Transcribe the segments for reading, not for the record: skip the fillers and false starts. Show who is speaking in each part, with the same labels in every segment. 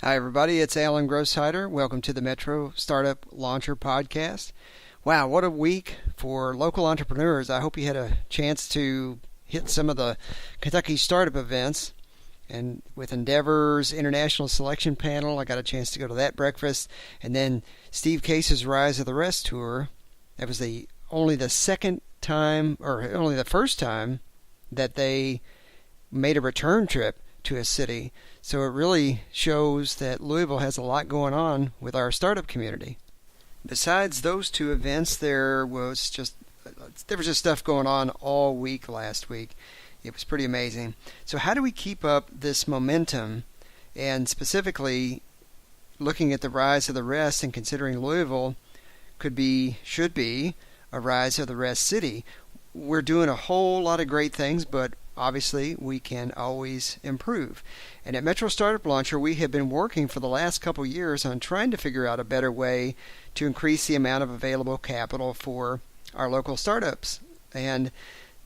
Speaker 1: Hi, everybody. It's Alan Grossheider. Welcome to the Metro Startup Launcher Podcast. Wow, what a week for local entrepreneurs. I hope you had a chance to hit some of the Kentucky startup events. And with Endeavor's International Selection Panel, I got a chance to go to that breakfast. And then Steve Case's Rise of the Rest tour. That was only the second time, or only the first time, that they made a return trip to a city. So it really shows that Louisville has a lot going on with our startup community. Besides those two events, there was just stuff going on all week last week. It was pretty amazing. So how do we keep up this momentum? And specifically, looking at the Rise of the Rest and considering Louisville should be a Rise of the Rest city. We're doing a whole lot of great things, but obviously we can always improve. And at Metro Startup Launcher, we have been working for the last couple years on trying to figure out a better way to increase the amount of available capital for our local startups and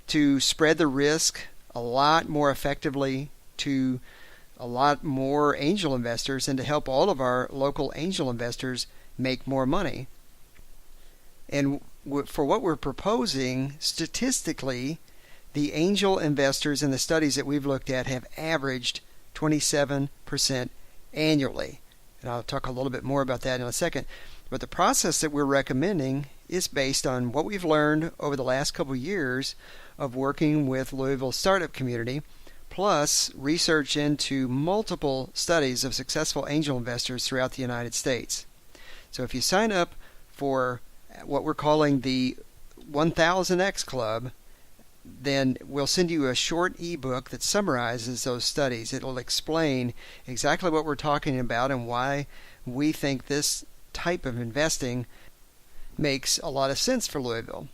Speaker 1: to spread the risk a lot more effectively to a lot more angel investors and to help all of our local angel investors make more money. And for what we're proposing, statistically, the angel investors in the studies that we've looked at have averaged 27% annually. And I'll talk a little bit more about that in a second. But the process that we're recommending is based on what we've learned over the last couple of years of working with Louisville startup community, plus research into multiple studies of successful angel investors throughout the United States. So if you sign up for what we're calling the 1000X Club, then we'll send you a short ebook that summarizes those studies. It'll explain exactly what we're talking about and why we think this type of investing makes a lot of sense for Louisville.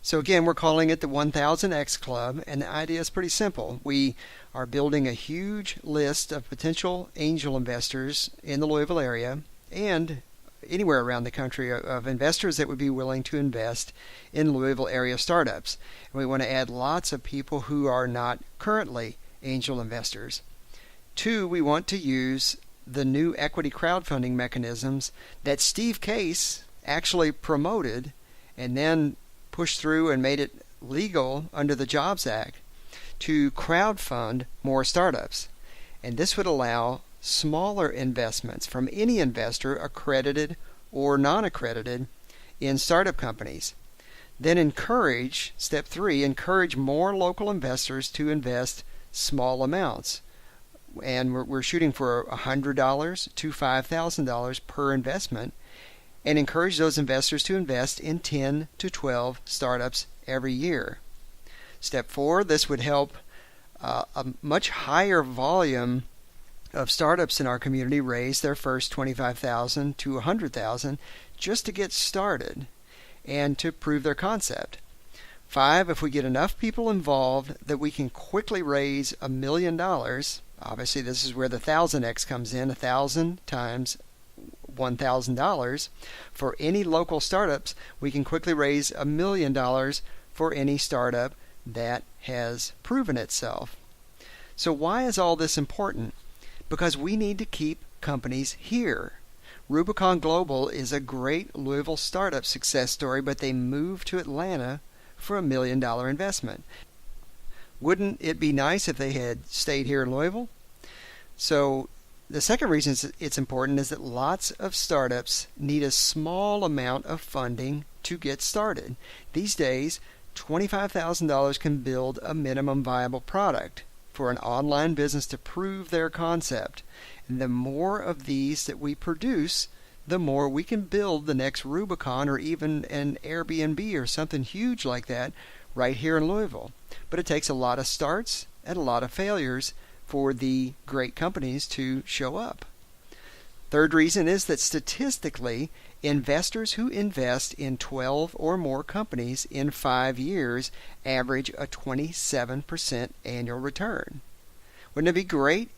Speaker 1: So again, we're calling it the 1000X Club, and the idea is pretty simple. We are building a huge list of potential angel investors in the Louisville area and anywhere around the country of investors that would be willing to invest in Louisville area startups. And we want to add lots of people who are not currently angel investors. 2, we want to use the new equity crowdfunding mechanisms that Steve Case actually promoted and then pushed through and made it legal under the Jobs Act to crowdfund more startups. And this would allow smaller investments from any investor, accredited or non-accredited, in startup companies. Then step 3, encourage more local investors to invest small amounts. And we're shooting for $100 to $5,000 per investment, and encourage those investors to invest in 10 to 12 startups every year. Step 4, this would help a much higher volume of startups in our community raise their first $25,000 to $100,000 just to get started and to prove their concept. 5, if we get enough people involved that we can quickly raise $1 million, obviously this is where the 1000X comes in, 1,000 times $1,000. For any local startups, we can quickly raise $1 million for any startup that has proven itself. So why is all this important? Because we need to keep companies here. Rubicon Global is a great Louisville startup success story, but they moved to Atlanta for $1 million investment. Wouldn't it be nice if they had stayed here in Louisville? So the second reason it's important is that lots of startups need a small amount of funding to get started. These days, $25,000 can build a minimum viable product for an online business to prove their concept. And the more of these that we produce, the more we can build the next Rubicon or even an Airbnb or something huge like that right here in Louisville. But it takes a lot of starts and a lot of failures for the great companies to show up. Third reason is that statistically, investors who invest in 12 or more companies in 5 years average a 27% annual return. Wouldn't it be great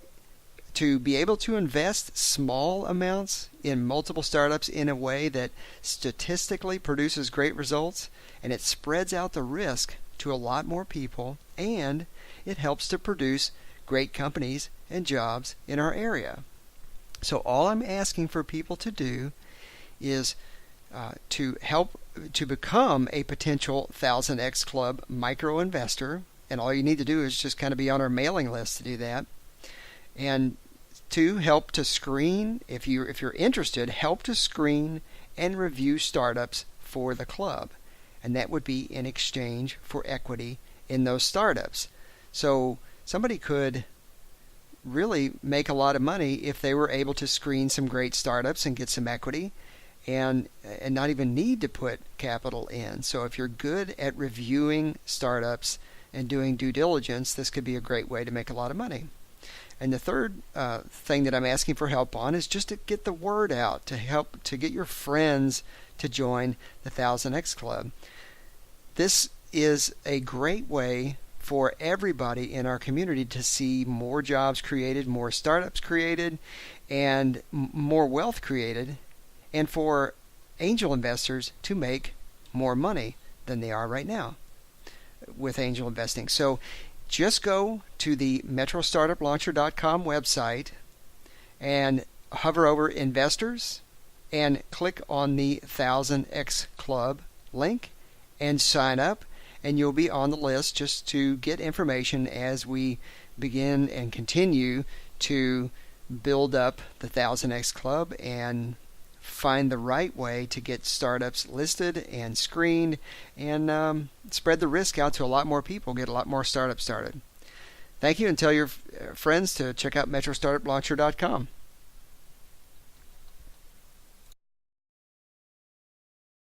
Speaker 1: to be able to invest small amounts in multiple startups in a way that statistically produces great results, and it spreads out the risk to a lot more people, and it helps to produce great companies and jobs in our area? So all I'm asking for people to do is to help to become a potential 1000X Club micro investor. And all you need to do is just kind of be on our mailing list to do that. And to help to screen, if you're interested, help to screen and review startups for the club. And that would be in exchange for equity in those startups. So somebody could really make a lot of money if they were able to screen some great startups and get some equity and not even need to put capital in. So if you're good at reviewing startups and doing due diligence, this could be a great way to make a lot of money. And the third thing that I'm asking for help on is just to get the word out, to help to get your friends to join the 1000X Club. This is a great way for everybody in our community to see more jobs created, more startups created, and more wealth created, and for angel investors to make more money than they are right now with angel investing. So just go to the metrostartuplauncher.com website and hover over investors and click on the 1000X Club link and sign up, and you'll be on the list just to get information as we begin and continue to build up the 1000X Club and find the right way to get startups listed and screened and spread the risk out to a lot more people, get a lot more startups started. Thank you, and tell your friends to check out metrostartuplauncher.com.